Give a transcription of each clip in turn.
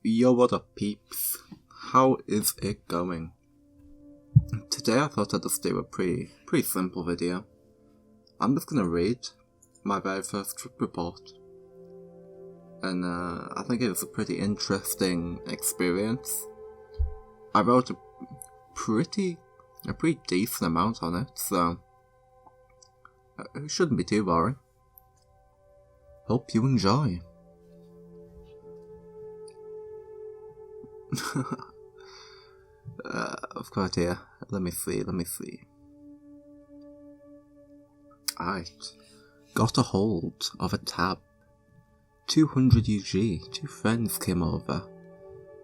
Yo, what up, peeps? How is it going? Today I thought I'd just do a pretty simple video. I'm just gonna read my very first trip report. And I think it was a pretty interesting experience. I wrote a pretty decent amount on it, so it shouldn't be too boring. Hope you enjoy. Of course, here. Let me see. Alright. Got a hold of a tab. 200 UG. Two friends came over.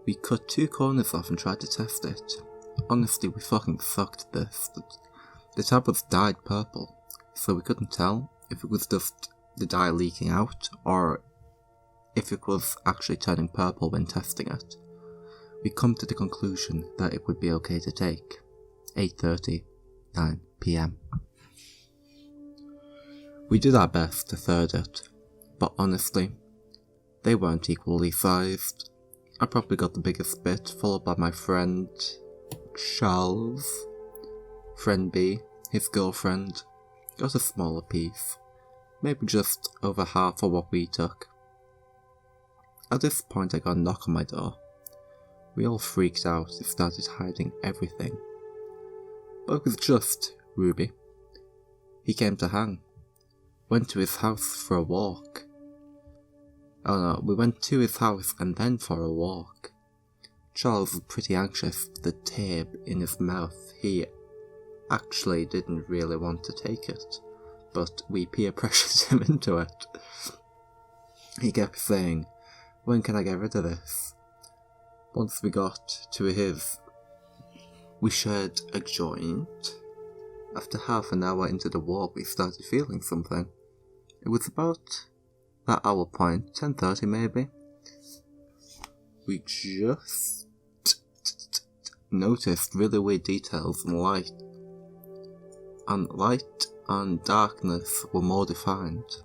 We cut 2 corners off and tried to test it. Honestly, we fucking sucked at this. The tab was dyed purple, so we couldn't tell if it was just the dye leaking out or if it was actually turning purple when testing it. We come to the conclusion that it would be okay to take. 8:30, 9 PM. We did our best to third it, but honestly, they weren't equally sized. I probably got the biggest bit, followed by my friend Charles. Friend B, his girlfriend, got a smaller piece, maybe just over half of what we took. At this point I got a knock on my door. We all freaked out and started hiding everything. But it was just Ruby. He came to hang. Went to his house for a walk. Oh no, we went to his house and then for a walk. Charles was pretty anxious with the tape in his mouth. He actually didn't really want to take it, but we peer pressured him into it. He kept saying, "When can I get rid of this?" Once we got to his, we shared a joint. After half an hour into the walk, we started feeling something. It was about that hour point, 10:30 maybe. We just noticed really weird details in light and darkness were more defined,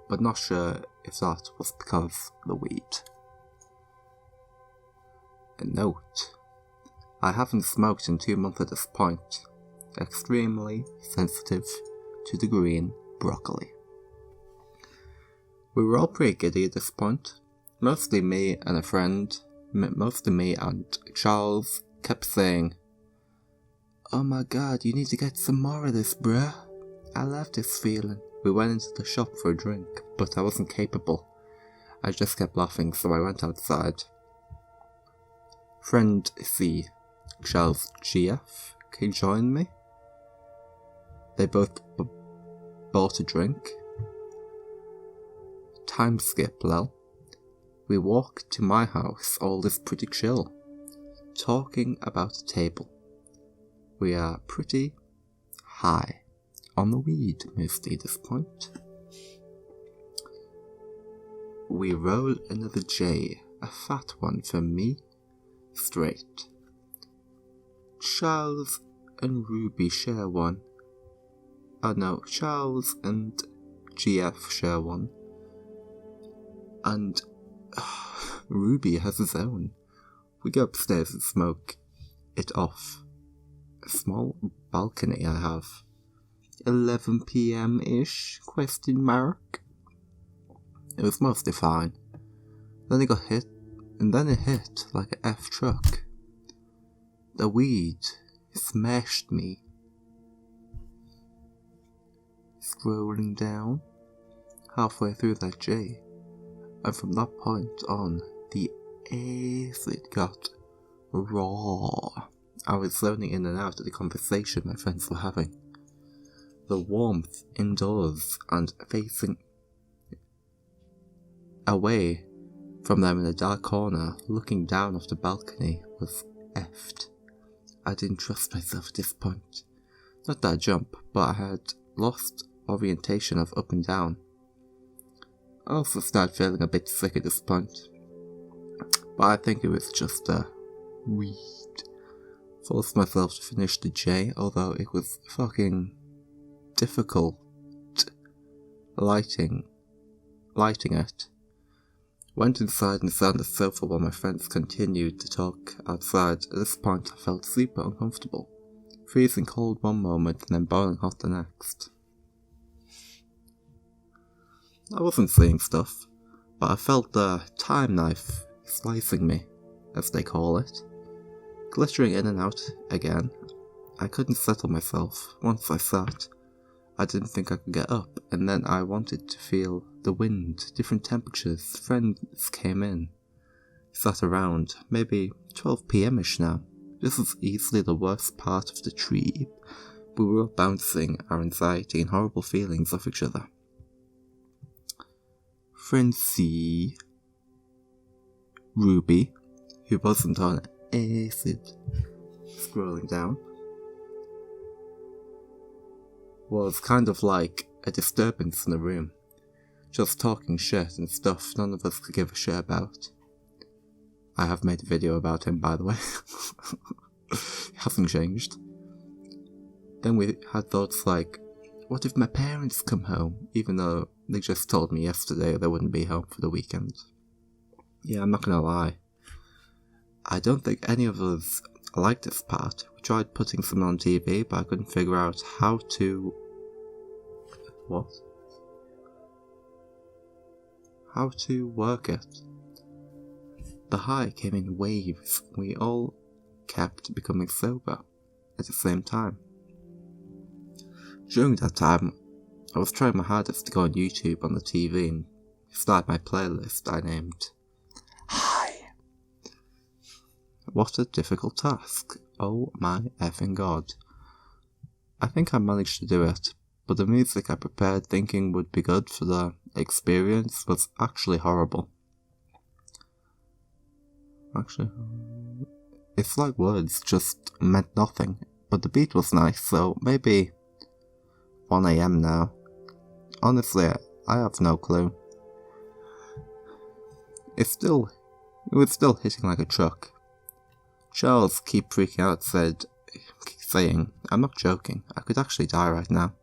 but not sure if that was because of the weed. A note: I haven't smoked in 2 months at this point. Extremely sensitive to the green broccoli. We were all pretty giddy at this point. Mostly me and Charles kept saying, "Oh my god, you need to get some more of this, bruh. I love this feeling." We went into the shop for a drink, but I wasn't capable. I just kept laughing, so I went outside. Friend C, Charles GF, can you join me? They both bought a drink. Time skip, lol. We walked to my house, all is pretty chill. Talking about a table. We are pretty high on the weed mostly at this point. We roll another J, a fat one for me. Straight. Charles and Ruby share one. Oh no, Charles and GF share one. And Ruby has his own. We go upstairs and smoke it off. A small balcony I have. 11 PM-ish? Question mark. It was mostly fine. Then it hit like a F truck. The weed smashed me. Scrolling down, halfway through that J, and from that point on, the acid got raw. I was zoning in and out of the conversation my friends were having. The warmth indoors and facing away from them in a dark corner, looking down off the balcony, was effed. I didn't trust myself at this point. Not that jump, but I had lost orientation of up and down. I also started feeling a bit sick at this point, but I think it was just weed. Forced myself to finish the J, although it was fucking difficult lighting it. Went inside and sat on the sofa while my friends continued to talk outside. At this point I felt super uncomfortable, freezing cold one moment and then boiling hot the next. I wasn't seeing stuff, but I felt the time knife slicing me, as they call it, glittering in and out again. I couldn't settle myself. Once I sat, I didn't think I could get up, and then I wanted to feel the wind, different temperatures. Friends came in, sat around, maybe 12 p.m.ish now. This was easily the worst part of the trip. We were all bouncing our anxiety and horrible feelings off each other. Friend C, Ruby, who wasn't on acid, scrolling down, was kind of like a disturbance in the room, just talking shit and stuff none of us could give a shit about. I have made a video about him, by the way. He hasn't changed. Then we had thoughts like, what if my parents come home, even though they just told me yesterday they wouldn't be home for the weekend? Yeah, I'm not gonna lie. I don't think any of us liked this part. We tried putting some on TV, but I couldn't figure out how to... What? How to work it. The high came in waves. We all kept becoming sober at the same time. During that time, I was trying my hardest to go on YouTube on the TV and start my playlist I named Hi. What a difficult task. Oh my effing god. I think I managed to do it, but the music I prepared thinking would be good for the experience was actually horrible. Actually, it's like words just meant nothing, but the beat was nice, so maybe 1 AM now. Honestly, I have no clue. It was still hitting like a truck. Charles, keep freaking out, saying, I'm not joking, I could actually die right now.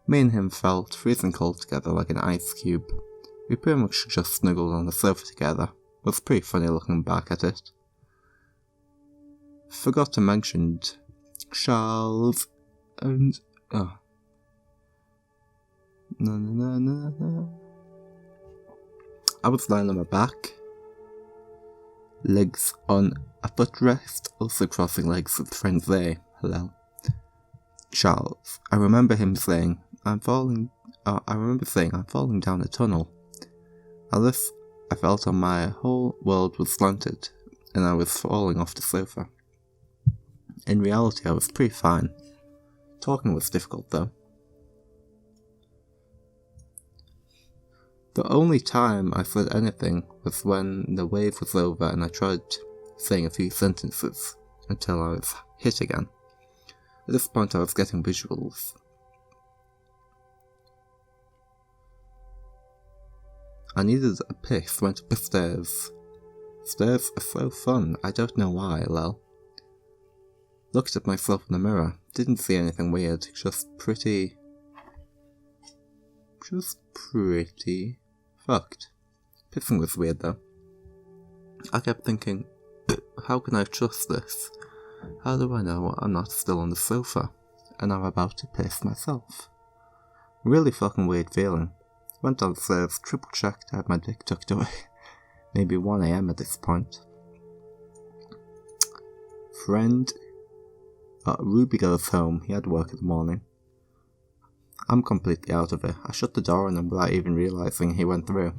Me and him felt freezing cold together like an ice cube. We pretty much just snuggled on the sofa together. It was pretty funny looking back at it. Forgot to mention Charles and... oh. No. I was lying on my back, legs on a footrest, also crossing legs with friends there. Hello. Charles. I remember him saying, I'm falling down a tunnel. At this, I felt my whole world was slanted, and I was falling off the sofa. In reality, I was pretty fine. Talking was difficult though. The only time I said anything was when the wave was over and I tried saying a few sentences until I was hit again. At this point I was getting visuals. I needed a piss, went up the stairs. Stairs are so fun, I don't know why, lol. Looked at myself in the mirror, didn't see anything weird, just pretty fucked. Pissing was weird though. I kept thinking, how can I trust this? How do I know I'm not still on the sofa and I'm about to piss myself? Really fucking weird feeling. Went downstairs, triple checked, I had my dick tucked away. Maybe 1 AM at this point. Friend Ruby goes home, he had work in the morning. I'm completely out of it. I shut the door on him without even realising he went through.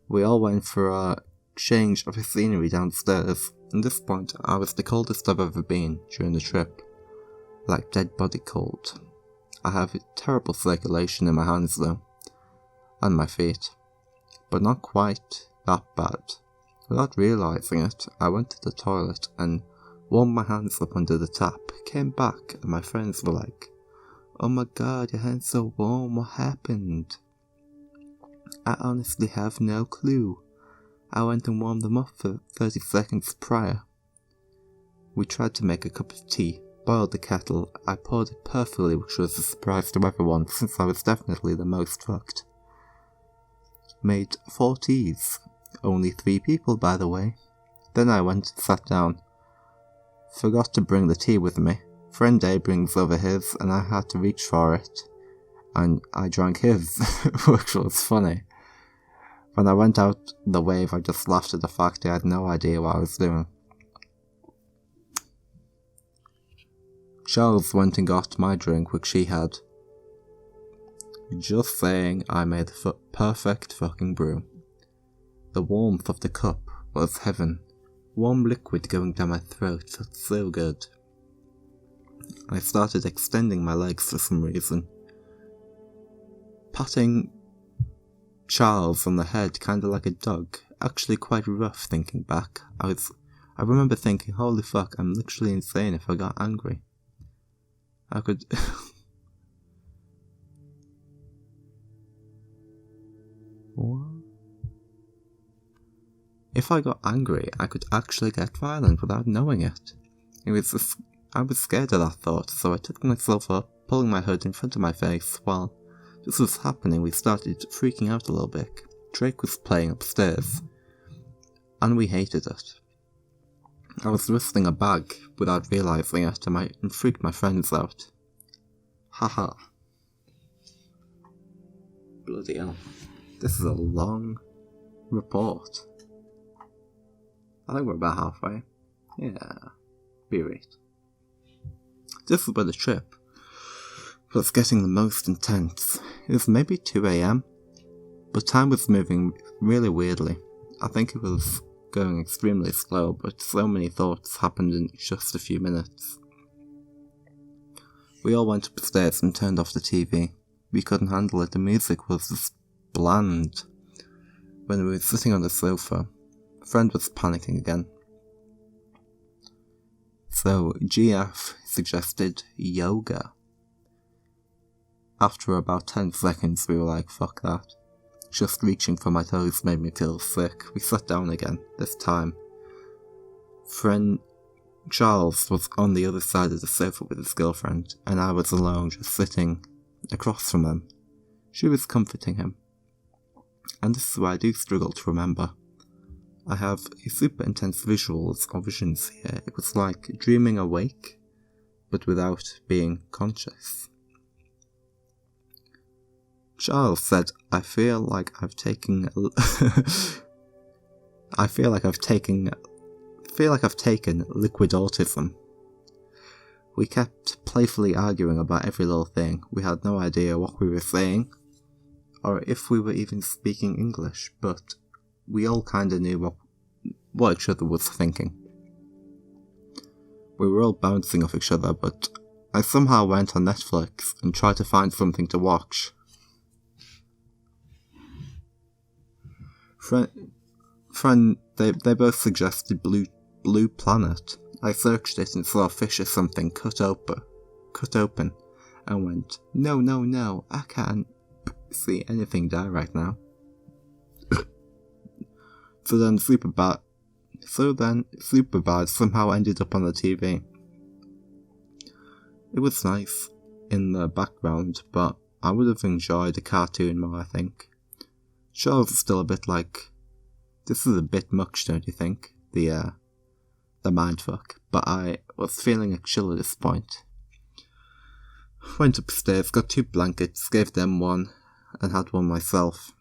We all went for a change of scenery downstairs. At this point, I was the coldest I've ever been during the trip. Like dead body cold. I have terrible circulation in my hands though. And my feet. But not quite that bad. Without realising it, I went to the toilet and warmed my hands up under the tap. Came back and my friends were like, oh my god, your hands so warm, what happened? I honestly have no clue. I went and warmed them up for 30 seconds prior. We tried to make a cup of tea, boiled the kettle, I poured it perfectly, which was a surprise to everyone since I was definitely the most fucked. Made 4 teas, Only 3 people, by the way. Then I went and sat down. Forgot to bring the tea with me. Friend A brings over his, and I had to reach for it. And I drank his, which was funny. When I went out the wave, I just laughed at the fact I had no idea what I was doing. Charles went and got my drink, which she had. Just saying, I made the perfect fucking brew. The warmth of the cup was heaven. Warm liquid going down my throat felt so good. I started extending my legs for some reason. Patting Charles on the head kinda like a dog. Actually quite rough thinking back. I remember thinking, holy fuck, I'm literally insane if I got angry. I could... What? If I got angry, I could actually get violent without knowing it. I was scared of that thought, so I took myself up, pulling my hood in front of my face. While this was happening, we started freaking out a little bit. Drake was playing upstairs, and we hated it. I was wrestling a bag without realising it, and freaked my friends out. Haha. Bloody hell. This is a long report. I think we're about halfway. Yeah, be right. This is where the trip was getting the most intense. It was maybe 2 AM, but time was moving really weirdly. I think it was going extremely slow, but so many thoughts happened in just a few minutes. We all went upstairs and turned off the TV. We couldn't handle it, the music was just bland. When we were sitting on the sofa, a friend was panicking again. So GF suggested yoga. After about 10 seconds we were like, fuck that. Just reaching for my toes made me feel sick. We sat down again, this time. Friend Charles was on the other side of the sofa with his girlfriend, and I was alone just sitting across from them. She was comforting him. And this is why I do struggle to remember. I have super intense visuals or visions here. It was like dreaming awake, but without being conscious. Charles said, I feel like I've taken liquid autism. We kept playfully arguing about every little thing. We had no idea what we were saying, or if we were even speaking English, but we all kinda knew what each other was thinking. We were all bouncing off each other, but I somehow went on Netflix and tried to find something to watch. They both suggested Blue Planet. I searched it and saw a fish or something cut open, and went, no, I can't see anything die right now. So then Superbad somehow ended up on the TV. It was nice in the background, but I would have enjoyed the cartoon more, I think. Charles is still a bit like, this is a bit much, don't you think? The mindfuck. But I was feeling a chill at this point. Went upstairs, got 2 blankets, gave them one, and had one myself.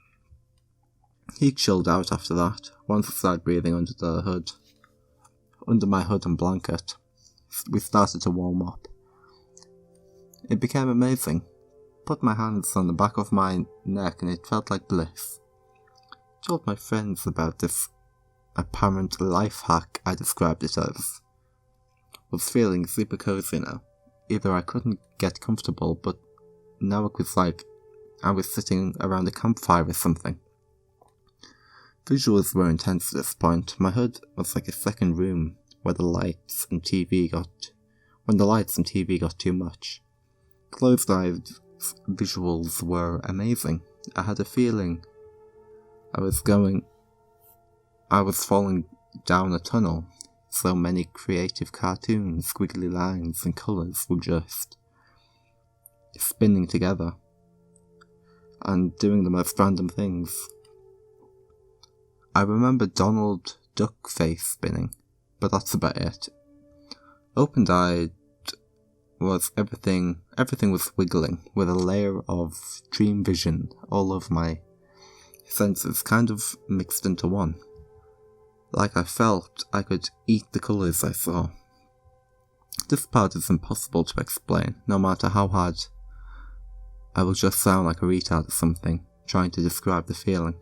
He chilled out after that, once I started breathing under my hood and blanket. We started to warm up. It became amazing. Put my hands on the back of my neck and it felt like bliss. Told my friends about this apparent life hack I described it as. Was feeling super cozy now. Either I couldn't get comfortable, but now it was like I was sitting around a campfire or something. Visuals were intense at this point. My hood was like a second room where when the lights and TV got too much. Closed eyes visuals were amazing. I had a feeling I was falling down a tunnel. So many creative cartoons, squiggly lines and colours were just spinning together and doing the most random things. I remember Donald Duck face spinning, but that's about it. Open-eyed was everything was wiggling, with a layer of dream vision all over my senses kind of mixed into one. Like I felt I could eat the colours I saw. This part is impossible to explain, no matter how hard I will just sound like a retard or something, trying to describe the feeling.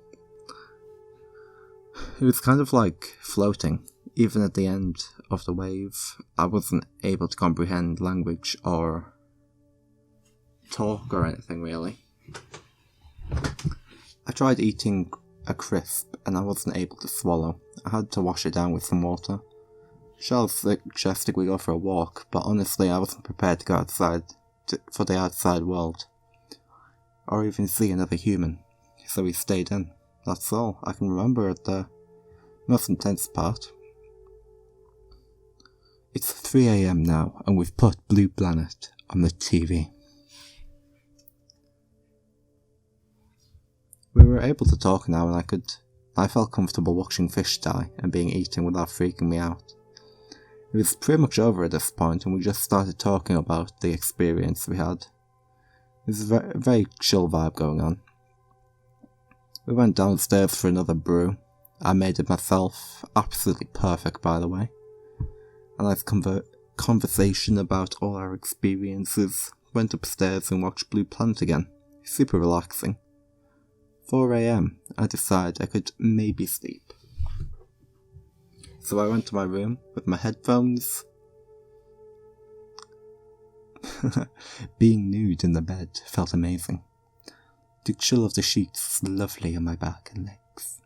It was kind of like floating. Even at the end of the wave, I wasn't able to comprehend language or talk or anything really. I tried eating a crisp and I wasn't able to swallow. I had to wash it down with some water. Charles suggested we go for a walk, but honestly I wasn't prepared to go outside for the outside world, or even see another human, so we stayed in. That's all I can remember at the most intense part. It's 3 AM now, and we've put Blue Planet on the TV. We were able to talk now, and I felt comfortable watching fish die and being eaten without freaking me out. It was pretty much over at this point, and we just started talking about the experience we had. There's a very chill vibe going on. We went downstairs for another brew. I made it myself, absolutely perfect by the way. A nice conversation about all our experiences. Went upstairs and watched Blue Planet again. Super relaxing. 4 AM, I decided I could maybe sleep. So I went to my room with my headphones. Being nude in the bed felt amazing. The chill of the sheets was lovely on my back and legs.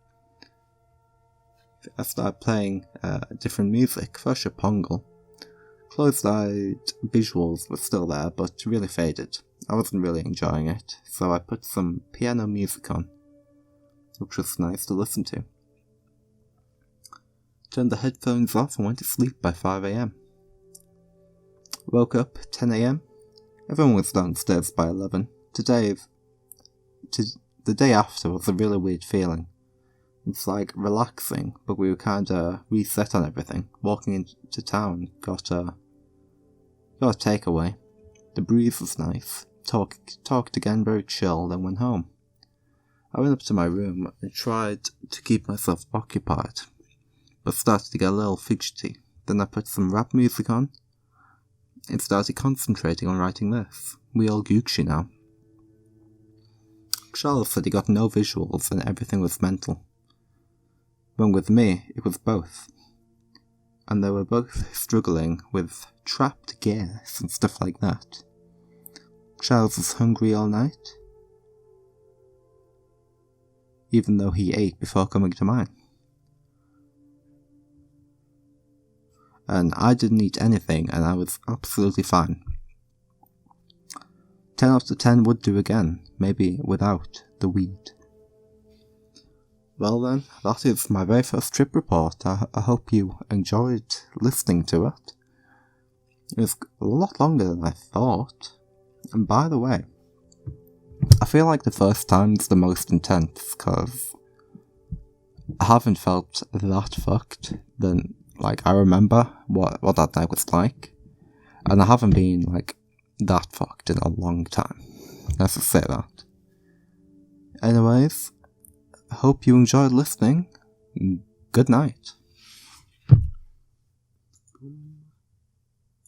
I started playing different music, first Shapongle. Closed-eyed visuals were still there, but really faded. I wasn't really enjoying it, so I put some piano music on, which was nice to listen to. Turned the headphones off and went to sleep by 5 AM. Woke up 10 AM. Everyone was downstairs by 11. The day after was a really weird feeling. It's like relaxing, but we were kinda reset on everything. Walking into town, got a takeaway. The breeze was nice. Talked again, very chill, then went home. I went up to my room and tried to keep myself occupied, but started to get a little fidgety. Then I put some rap music on and started concentrating on writing this. We all Gucci now. Charles said he got no visuals and everything was mental. When with me, it was both. And they were both struggling with trapped gas and stuff like that. Charles was hungry all night, even though he ate before coming to mine. And I didn't eat anything and I was absolutely fine. 10 out of 10 would do again, maybe without the weed. Well then, that is my very first trip report. I hope you enjoyed listening to it. It was a lot longer than I thought. And by the way, I feel like the first time's the most intense, because I haven't felt that fucked than, I remember what that night was like. And I haven't been, that fucked in a long time. Let's just say that. Anyways, I hope you enjoyed listening. Good night.